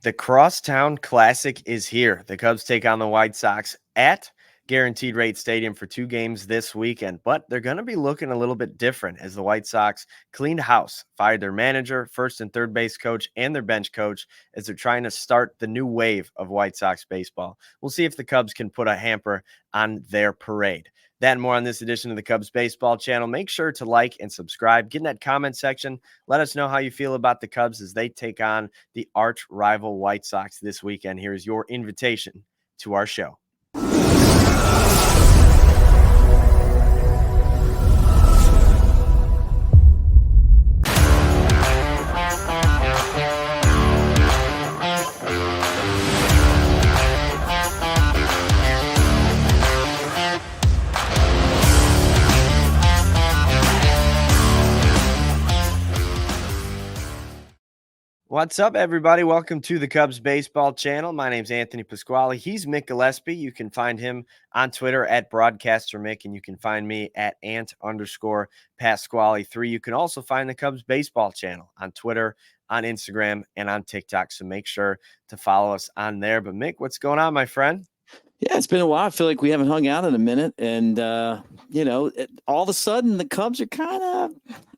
The Crosstown Classic is here. The Cubs take on the White Sox at Guaranteed Rate Stadium for 2 games this weekend, but they're going to be looking a little bit different as the White Sox cleaned house, fired their manager, first and third base coach, and their bench coach as they're trying to start the new wave of White Sox baseball. We'll see if the Cubs can put a hamper on their parade. That and more on this edition of the Cubs Baseball Channel. Make sure to like and subscribe. Get in that comment section. Let us know how you feel about the Cubs as they take on the arch rival White Sox this weekend. Here's your invitation to our show. What's up, everybody? Welcome to the Cubs Baseball Channel. My name's Anthony Pasquale. He's Mick Gillespie. You can find him on Twitter at Broadcaster Mick, and you can find me at Ant_Pasquale3. You can also find the Cubs Baseball Channel on Twitter, on Instagram, and on TikTok. So make sure to follow us on there. But Mick, what's going on, my friend? Yeah, it's been a while. I feel like we haven't hung out in a minute. And, all of a sudden the Cubs are kind of,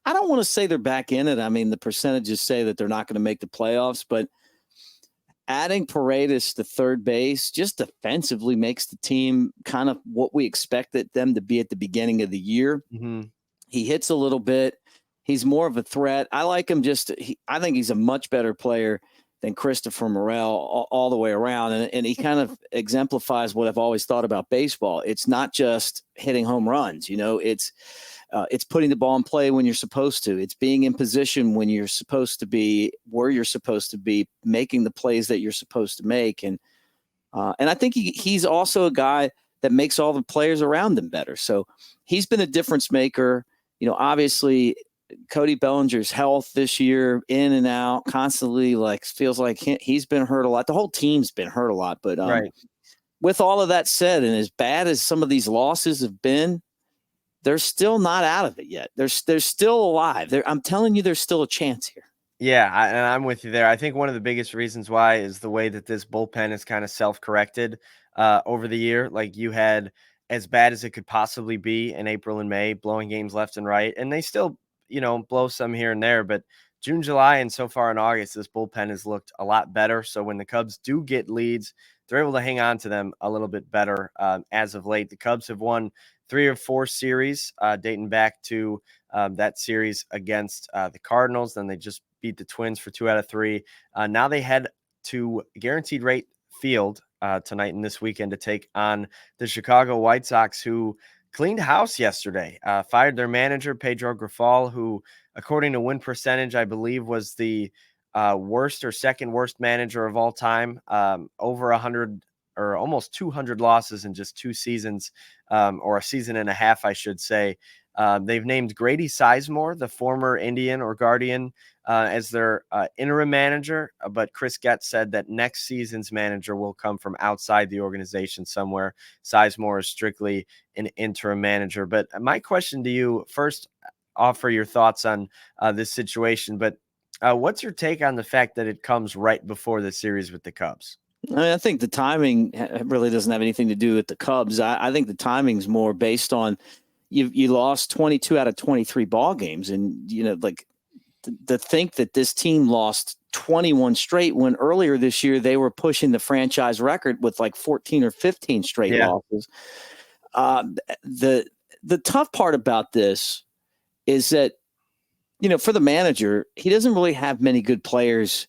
I don't want to say they're back in it. I mean, the percentages say that they're not going to make the playoffs, but adding Paredes to third base just defensively makes the team kind of what we expected them to be at the beginning of the year. Mm-hmm. He hits a little bit. He's more of a threat. I like him I think he's a much better player than Christopher Morel all the way around. And he kind of exemplifies what I've always thought about baseball. It's not just hitting home runs. It's putting the ball in play when you're supposed to. It's being in position when you're supposed to be, where you're supposed to be, making the plays that you're supposed to make. And I think he's also a guy that makes all the players around him better. So he's been a difference maker. Obviously Cody Bellinger's health this year, in and out constantly, feels like he's been hurt a lot. The whole team's been hurt a lot, but right. With all of that said, and as bad as some of these losses have been, they're still not out of it yet. They're still alive. I'm telling you, there's still a chance here. Yeah, and I'm with you there. I think one of the biggest reasons why is the way that this bullpen is kind of self-corrected over the year. Like, you had as bad as it could possibly be in April and May, blowing games left and right, and they still blow some here and there, but June, July, and so far in August, this bullpen has looked a lot better. So when the Cubs do get leads, they're able to hang on to them a little bit better as of late. The Cubs have won 3 or 4 series dating back to that series against the Cardinals. Then they just beat the Twins for 2 out of 3. Now they head to Guaranteed Rate Field tonight and this weekend to take on the Chicago White Sox, who cleaned house yesterday, fired their manager, Pedro Grifol, who, according to win percentage, I believe was the worst or second worst manager of all time, over 100 or almost 200 losses in just 2 seasons, or a season and a half, I should say. They've named Grady Sizemore, the former Indian or Guardian, as their interim manager, but Chris Getz said that next season's manager will come from outside the organization somewhere. Sizemore is strictly an interim manager. But my question to you, first, offer your thoughts on this situation, but what's your take on the fact that it comes right before the series with the Cubs? I think the timing really doesn't have anything to do with the Cubs. I think the timing's more based on you lost 22 out of 23 ball games, and to think that this team lost 21 straight when earlier this year they were pushing the franchise record with 14 or 15 straight losses. The tough part about this is that for the manager, he doesn't really have many good players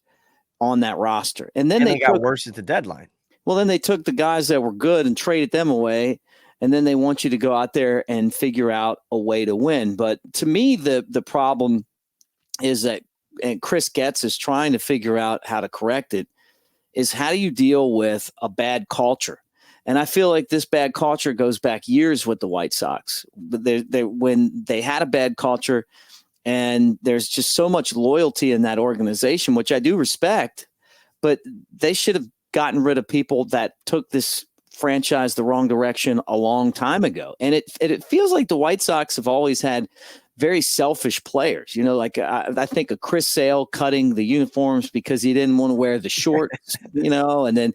on that roster. And then they got worse at the deadline. Well, then they took the guys that were good and traded them away. And then they want you to go out there and figure out a way to win. But to me, the problem is that, and Chris Getz is trying to figure out how to correct it, is how do you deal with a bad culture? And I feel like this bad culture goes back years with the White Sox. When they had a bad culture, and there's just so much loyalty in that organization, which I do respect, but they should have gotten rid of people that took this franchise the wrong direction a long time ago. And it feels like the White Sox have always had very selfish players. Like I think of Chris Sale cutting the uniforms because he didn't want to wear the shorts, and then,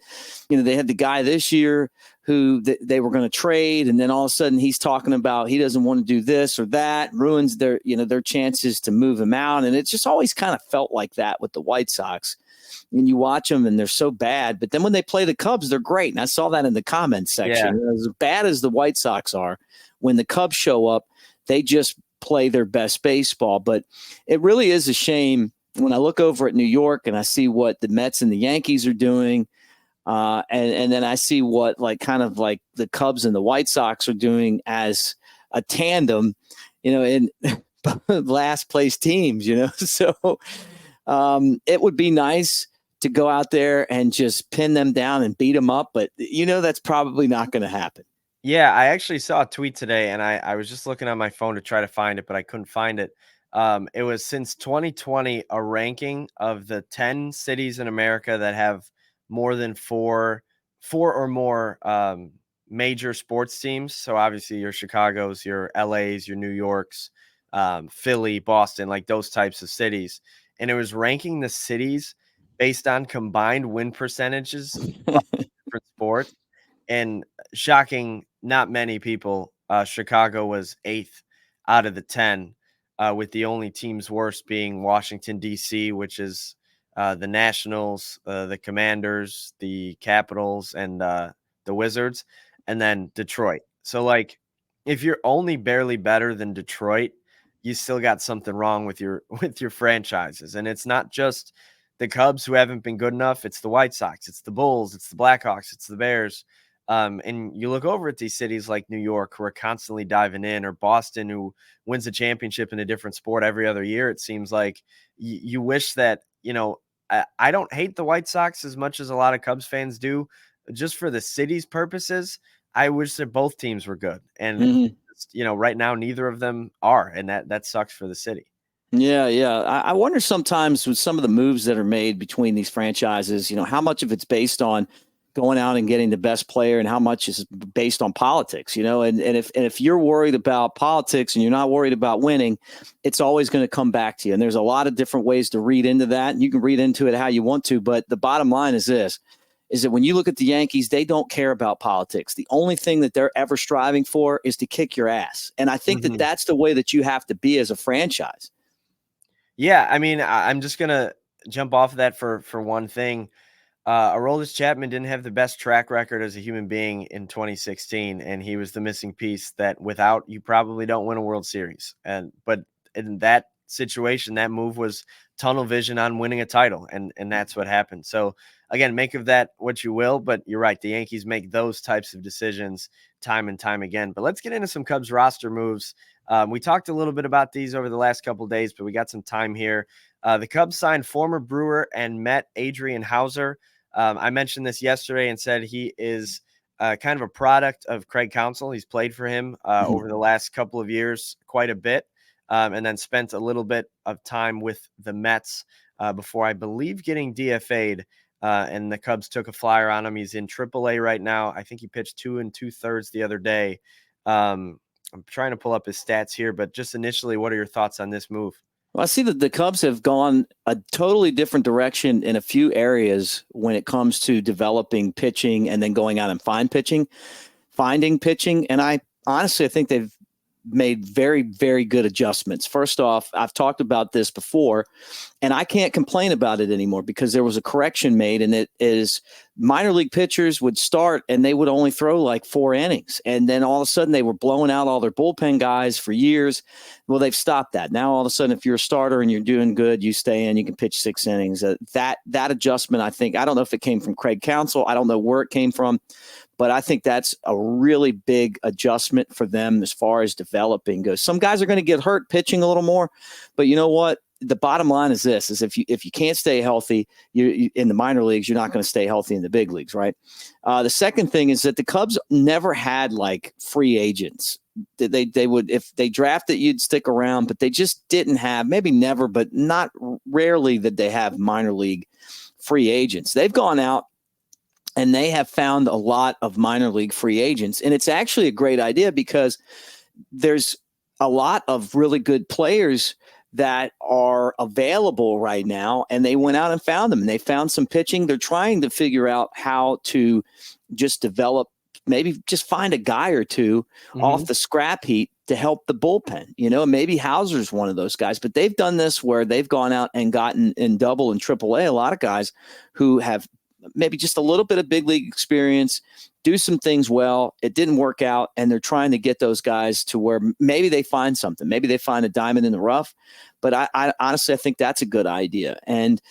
they had the guy this year who they were going to trade. And then all of a sudden he's talking about he doesn't want to do this or that, ruins their chances to move him out. And it's just always kind of felt like that with the White Sox. And you watch them and they're so bad, but then when they play the Cubs, they're great. And I saw that in the comments section. Yeah. As bad as the White Sox are, when the Cubs show up, they just play their best baseball. But it really is a shame when I look over at New York and I see what the Mets and the Yankees are doing. And then I see what kind of the Cubs and the White Sox are doing as a tandem, in last place teams, so it would be nice to go out there and just pin them down and beat them up. But, that's probably not going to happen. Yeah, I actually saw a tweet today, and I was just looking on my phone to try to find it, but I couldn't find it. It was since 2020, a ranking of the 10 cities in America that have more than four or more major sports teams. So obviously your Chicago's, your LA's, your New York's, Philly, Boston, like those types of cities. And it was ranking the cities based on combined win percentages of different sports. And shocking, not many people, Chicago was 8th out of the 10, with the only teams worse being Washington, D.C., which is the Nationals, the Commanders, the Capitals, and the Wizards, and then Detroit. So, if you're only barely better than Detroit, you still got something wrong with your franchises. And it's not just the Cubs who haven't been good enough. It's the White Sox, it's the Bulls, it's the Blackhawks, it's the Bears. And you look over at these cities like New York, who are constantly diving in, or Boston, who wins a championship in a different sport every other year. It seems like you wish that, I don't hate the White Sox as much as a lot of Cubs fans do. Just for the city's purposes, I wish that both teams were good. And, right now, neither of them are. And that sucks for the city. Yeah. I wonder sometimes with some of the moves that are made between these franchises, how much of it's based on going out and getting the best player and how much is based on politics, and if you're worried about politics and you're not worried about winning, it's always going to come back to you. And there's a lot of different ways to read into that. And you can read into it how you want to, but the bottom line is this, is that when you look at the Yankees, they don't care about politics. The only thing that they're ever striving for is to kick your ass. And I think that that's the way that you have to be as a franchise. Yeah. I mean, I'm just going to jump off of that for one thing. Aroldis Chapman didn't have the best track record as a human being in 2016, and he was the missing piece that without you probably don't win a World Series. But in that situation, that move was tunnel vision on winning a title, and that's what happened. So again, make of that what you will, but you're right. The Yankees make those types of decisions time and time again. But let's get into some Cubs roster moves. We talked a little bit about these over the last couple of days, but we got some time here. The Cubs signed former Brewer and Met Adrian Houser. I mentioned this yesterday and said he is kind of a product of Craig Counsell. He's played for him over the last couple of years quite a bit, and then spent a little bit of time with the Mets before, I believe, getting DFA'd, and the Cubs took a flyer on him. He's in AAA right now. I think he pitched 2 2/3 the other day. I'm trying to pull up his stats here, but just initially, what are your thoughts on this move? Well, I see that the Cubs have gone a totally different direction in a few areas when it comes to developing pitching and then going out and finding pitching. And I think they've made very, very good adjustments. First off, I've talked about this before, and I can't complain about it anymore because there was a correction made, and it is minor league pitchers would start and they would only throw like 4 innings. And then all of a sudden they were blowing out all their bullpen guys for years. Well, they've stopped that. Now, all of a sudden, if you're a starter and you're doing good, you stay in, you can pitch 6 innings. That adjustment, I think, I don't know if it came from Craig Counsell. I don't know where it came from. But I think that's a really big adjustment for them as far as developing goes. Some guys are going to get hurt pitching a little more, but you know what? The bottom line is this: is if you can't stay healthy you in the minor leagues, you're not going to stay healthy in the big leagues, right? The second thing is that the Cubs never had like free agents. They would, if they drafted, you'd stick around, but they just didn't have, maybe never, but not rarely, that they have minor league free agents. They've gone out and they have found a lot of minor league free agents. And it's actually a great idea because there's a lot of really good players that are available right now, and they went out and found them, and they found some pitching. They're trying to figure out how to just develop, maybe just find a guy or two off the scrap heap to help the bullpen, maybe Houser's one of those guys, but they've done this where they've gone out and gotten in double and triple A, a lot of guys who have maybe just a little bit of big league experience, do some things well. It didn't work out, and they're trying to get those guys to where maybe they find something. Maybe they find a diamond in the rough. But I honestly, I think that's a good idea. And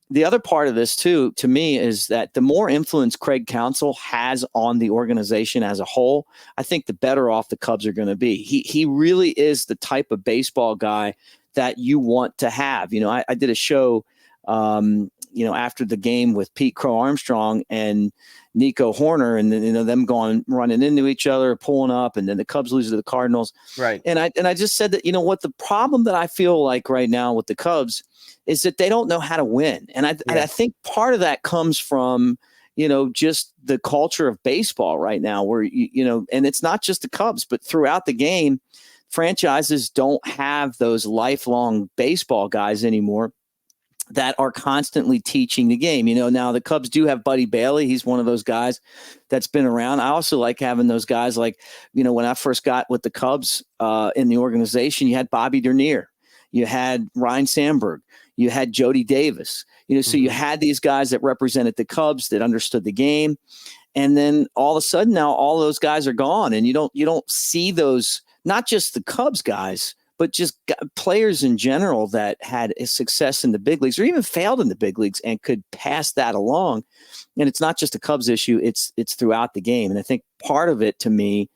the other part of this, too, to me, is that the more influence Craig Counsell has on the organization as a whole, I think the better off the Cubs are going to be. He really is the type of baseball guy that you want to have. I did a show after the game with Pete Crow-Armstrong and Nico Horner, and then them running into each other, pulling up, and then the Cubs lose to the Cardinals. Right. And I just said that, what the problem that I feel like right now with the Cubs is that they don't know how to win. And I think part of that comes from, just the culture of baseball right now where, and it's not just the Cubs, but throughout the game, franchises don't have those lifelong baseball guys anymore that are constantly teaching the game. Now the Cubs do have Buddy Bailey. He's one of those guys that's been around. I also like having those guys like, when I first got with the Cubs in the organization, you had Bobby Dernier, you had Ryan Sandberg, you had Jody Davis, so you had these guys that represented the Cubs that understood the game. And then all of a sudden now all those guys are gone, and you don't see those, not just the Cubs guys, but just players in general that had a success in the big leagues or even failed in the big leagues and could pass that along. And it's not just a Cubs issue, it's throughout the game. And I think part of it to me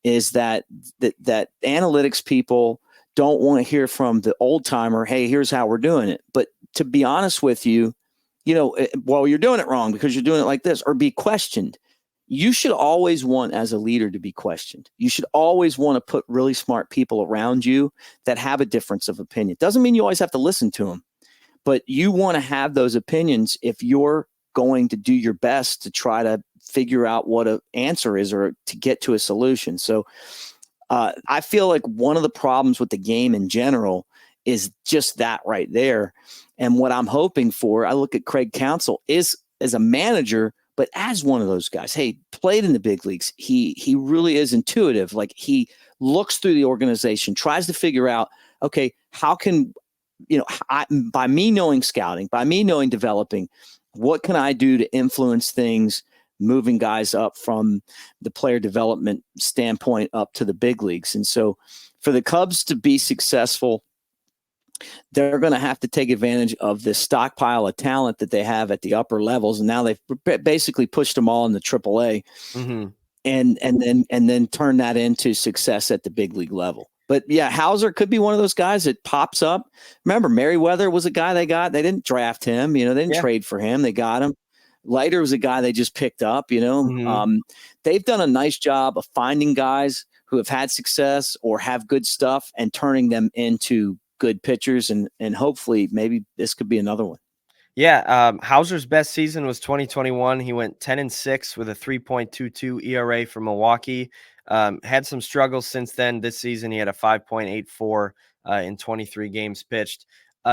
is that analytics people don't want to hear from the old timer, hey, here's how we're doing it. But to be honest with you, well, you're doing it wrong because you're doing it like this, or be questioned. You should always want, as a leader, to be questioned. You should always want to put really smart people around you that have a difference of opinion. Doesn't mean you always have to listen to them, but you want to have those opinions if you're going to do your best to try to figure out what an answer is or to get to a solution. So I feel like one of the problems with the game in general is just that right there. And what I'm hoping for, I look at Craig Counsell, is as a manager, but as one of those guys, hey, played in the big leagues, he really is intuitive. Like, he looks through the organization, tries to figure out, okay, how can, by me knowing scouting, by me knowing developing, what can I do to influence things, moving guys up from the player development standpoint up to the big leagues. And so for the Cubs to be successful, they're going to have to take advantage of this stockpile of talent that they have at the upper levels. And now they've basically pushed them all in the AAA and then turn that into success at the big league level. But yeah, Houser could be one of those guys that pops up. Remember, Merriweather was a guy they got. They didn't draft him. They didn't trade for him. They got him. Leiter was a guy they just picked up. They've done a nice job of finding guys who have had success or have good stuff and turning them into good pitchers, and hopefully maybe this could be another one. Yeah, Hauser's best season was 2021. He went 10-6 with a 3.22 ERA for Milwaukee. Had some struggles since then. This season, he had a 5.84 in 23 games pitched.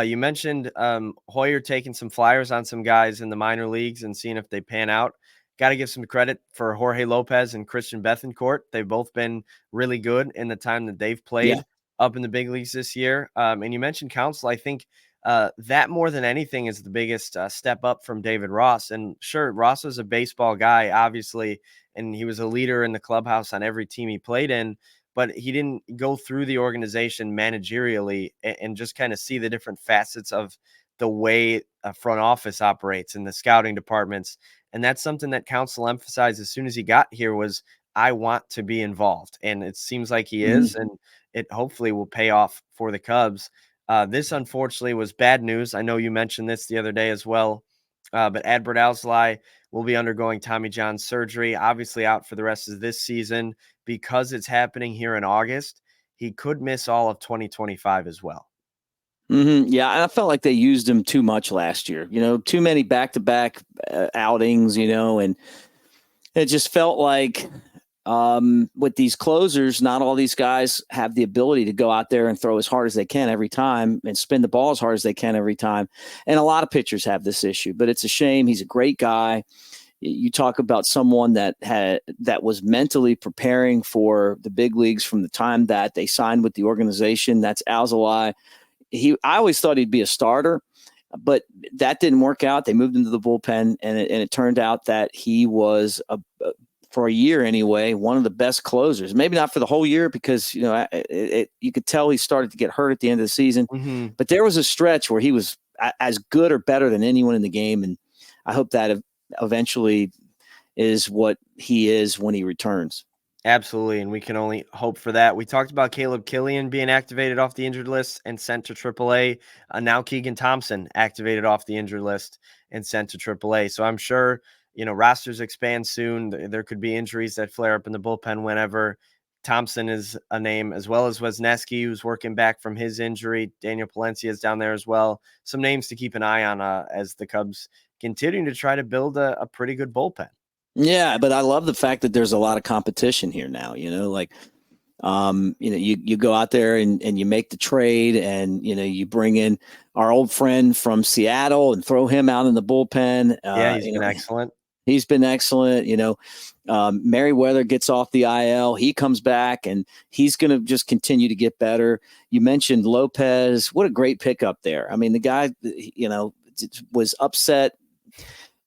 You mentioned Hoyer taking some flyers on some guys in the minor leagues and seeing if they pan out. Got to give some credit for Jorge Lopez and Christian Bethancourt. They've both been really good in the time that they've played up in the big leagues this year. And you mentioned Counsell. I think that more than anything is the biggest step up from David Ross. And sure, Ross was a baseball guy, obviously, and he was a leader in the clubhouse on every team he played in, but he didn't go through the organization managerially and just kind of see the different facets of the way a front office operates in the scouting departments. And that's something that Counsell emphasized as soon as he got here was, I want to be involved. And it seems like he is, and it hopefully will pay off for the Cubs. This, unfortunately, was bad news. I know you mentioned this the other day as well, but Adbert Alzolay will be undergoing Tommy John surgery, obviously out for the rest of this season. Because it's happening here in August, he could miss all of 2025 as well. Yeah, and I felt like they used him too much last year. Too many back-to-back outings. And it just felt like with these closers, not all these guys have the ability to go out there and throw as hard as they can every time and spin the ball as hard as they can every time. And a lot of pitchers have this issue, but it's a shame. He's a great guy. You talk about someone that was mentally preparing for the big leagues from the time that they signed with the organization. That's Alzolay. I always thought he'd be a starter, but that didn't work out. They moved into the bullpen, and it turned out that he was for a year anyway, one of the best closers. Maybe not for the whole year because you could tell he started to get hurt at the end of the season. Mm-hmm. But there was a stretch where he was as good or better than anyone in the game, and I hope that eventually is what he is when he returns. Absolutely, and we can only hope for that. We talked about Caleb Killian being activated off the injured list and sent to AAA. Now Keegan Thompson activated off the injured list and sent to AAA. So I'm sure, rosters expand soon. There could be injuries that flare up in the bullpen whenever. Thompson is a name, as well as Wesneski, who's working back from his injury. Daniel Palencia is down there as well. Some names to keep an eye on as the Cubs continue to try to build a pretty good bullpen. Yeah, but I love the fact that there's a lot of competition here now. You go out there and you make the trade, and you bring in our old friend from Seattle and throw him out in the bullpen. Yeah, he's been excellent. He's been excellent. Merriweather gets off the IL. He comes back, and he's going to just continue to get better. You mentioned Lopez. What a great pickup there. I mean, the guy, was upset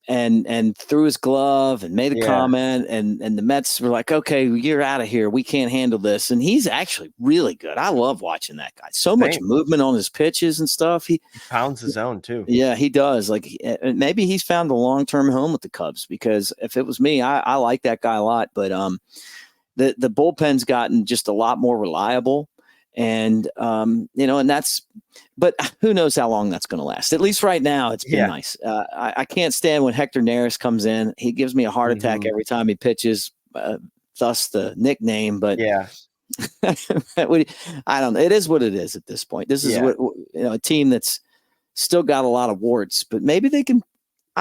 and threw his glove and made a comment, and the Mets were like, okay, you're out of here. We can't handle this. And he's actually really good. I love watching that guy. So much movement on his pitches and stuff. He pounds his own too. Yeah, he does. Like, maybe he's found a long-term home with the Cubs, because if it was me, I like that guy a lot. But the bullpen's gotten just a lot more reliable. And, and but who knows how long that's going to last. At least right now, it's been nice. I can't stand when Hector Neris comes in. He gives me a heart attack every time he pitches, thus the nickname. But yeah, I don't know. It is what it is at this point. This is a team that's still got a lot of warts, but maybe they can.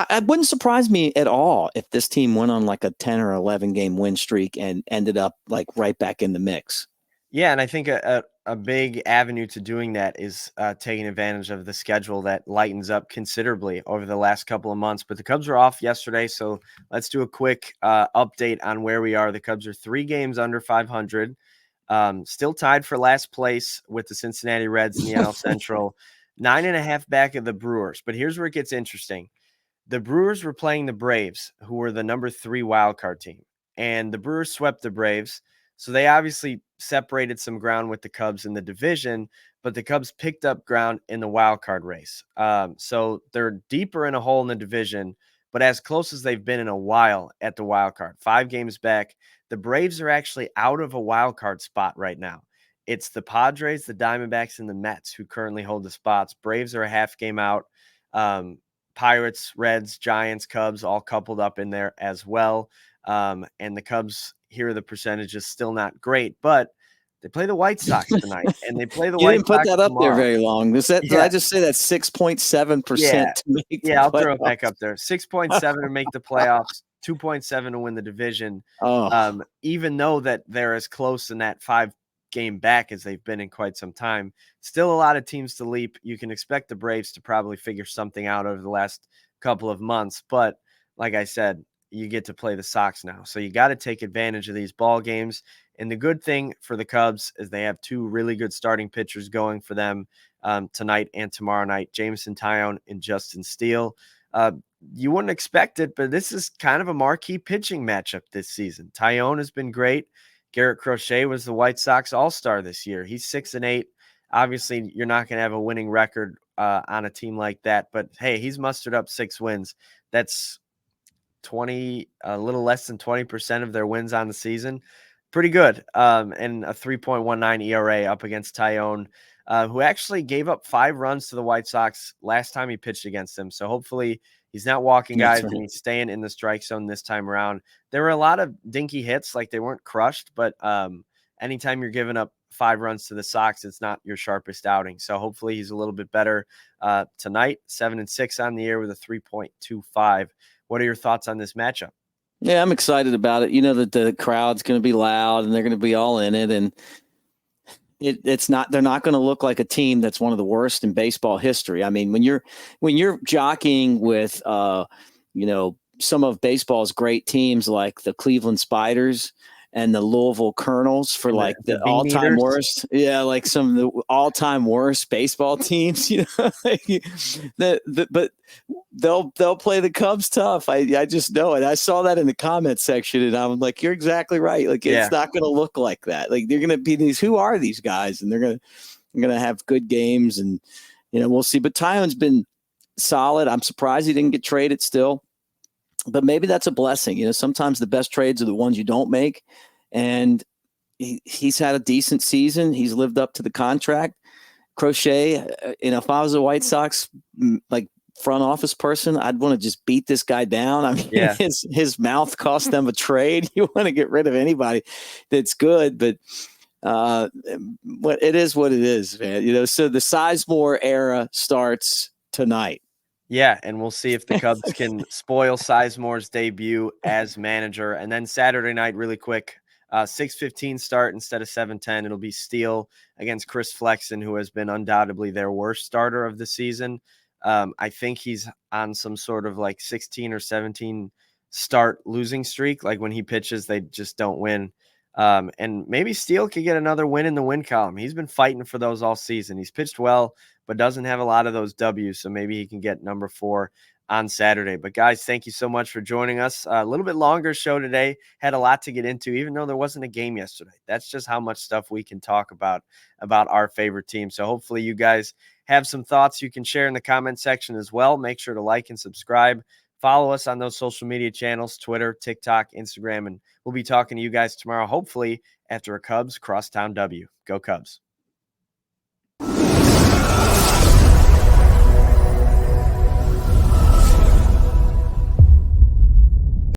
It wouldn't surprise me at all if this team went on like a 10 or 11 game win streak and ended up like right back in the mix. Yeah, and I think a big avenue to doing that is taking advantage of the schedule that lightens up considerably over the last couple of months. But the Cubs were off yesterday, so let's do a quick update on where we are. The Cubs are 3 games under 500, still tied for last place with the Cincinnati Reds in the NL Central, 9.5 back of the Brewers. But here's where it gets interesting. The Brewers were playing the Braves, who were the number 3 wildcard team, and the Brewers swept the Braves. So they obviously separated some ground with the Cubs in the division, but the Cubs picked up ground in the wild card race. So they're deeper in a hole in the division, but as close as they've been in a while at the wild card. 5 games back. The Braves are actually out of a wild card spot right now. It's the Padres, the Diamondbacks, and the Mets who currently hold the spots. Braves are a half game out. Pirates, Reds, Giants, Cubs all coupled up in there as well. And the Cubs, here are the percentages, still not great, but they play the White Sox tonight, and they play the White Sox. You didn't put that up tomorrow. there very long. Did I just say that 6.7%? I'll throw it back up there. 6.7 to make the playoffs, 2.7 to win the division. Even though that they're as close in that 5 game back as they've been in quite some time, still a lot of teams to leap. You can expect the Braves to probably figure something out over the last couple of months, but like I said, you get to play the Sox now. So you got to take advantage of these ball games. And the good thing for the Cubs is they have 2 really good starting pitchers going for them tonight and tomorrow night, Jameson, Taillon, and Justin Steele. You wouldn't expect it, but this is kind of a marquee pitching matchup this season. Taillon has been great. Garrett Crochet was the White Sox all-star this year. He's 6-8. Obviously, you're not going to have a winning record on a team like that, but hey, he's mustered up 6 wins. That's a little less than 20% of their wins on the season. Pretty good. And a 3.19 ERA up against Taillon, who actually gave up 5 runs to the White Sox last time he pitched against them. So hopefully he's not walking guys and he's staying in the strike zone this time around. There were a lot of dinky hits, like they weren't crushed, but anytime you're giving up 5 runs to the Sox, it's not your sharpest outing. So hopefully he's a little bit better tonight. 7-6 on the year with a 3.25. What are your thoughts on this matchup? Yeah, I'm excited about it. You know that the crowd's going to be loud and they're going to be all in it. And they're not going to look like a team that's one of the worst in baseball history. I mean, when you're jockeying with, some of baseball's great teams like the Cleveland Spiders and the Louisville Colonels for like the all-time worst. Yeah, like some of the all-time worst baseball teams, but they'll play the Cubs tough. I just know it. I saw that in the comment section and I'm like, you're exactly right. Like it's not going to look like that. Like they're going to be who are these guys? And they're going to have good games and, we'll see. But Taillon's been solid. I'm surprised he didn't get traded still. But maybe that's a blessing. Sometimes the best trades are the ones you don't make. And he's had a decent season. He's lived up to the contract. Crochet, if I was a White Sox like front office person, I'd want to just beat this guy down. I mean, his mouth cost them a trade. You want to get rid of anybody that's good, but it is what it is, man. So the Sizemore era starts tonight. Yeah, and we'll see if the Cubs can spoil Sizemore's debut as manager. And then Saturday night, really quick, 6:15 start instead of 7:10. It'll be Steele against Chris Flexen, who has been undoubtedly their worst starter of the season. I think he's on some sort of like 16 or 17 start losing streak. Like when he pitches, they just don't win. And maybe Steele could get another win in the win column. He's been fighting for those all season. He's pitched well, but doesn't have a lot of those W's. So maybe he can get number 4 on Saturday. But guys, thank you so much for joining us. A little bit longer show today. Had a lot to get into, even though there wasn't a game yesterday. That's just how much stuff we can talk about our favorite team. So hopefully you guys have some thoughts you can share in the comment section as well. Make sure to like and subscribe. Follow us on those social media channels, Twitter, TikTok, Instagram, and we'll be talking to you guys tomorrow, hopefully after a Cubs Crosstown W. Go Cubs.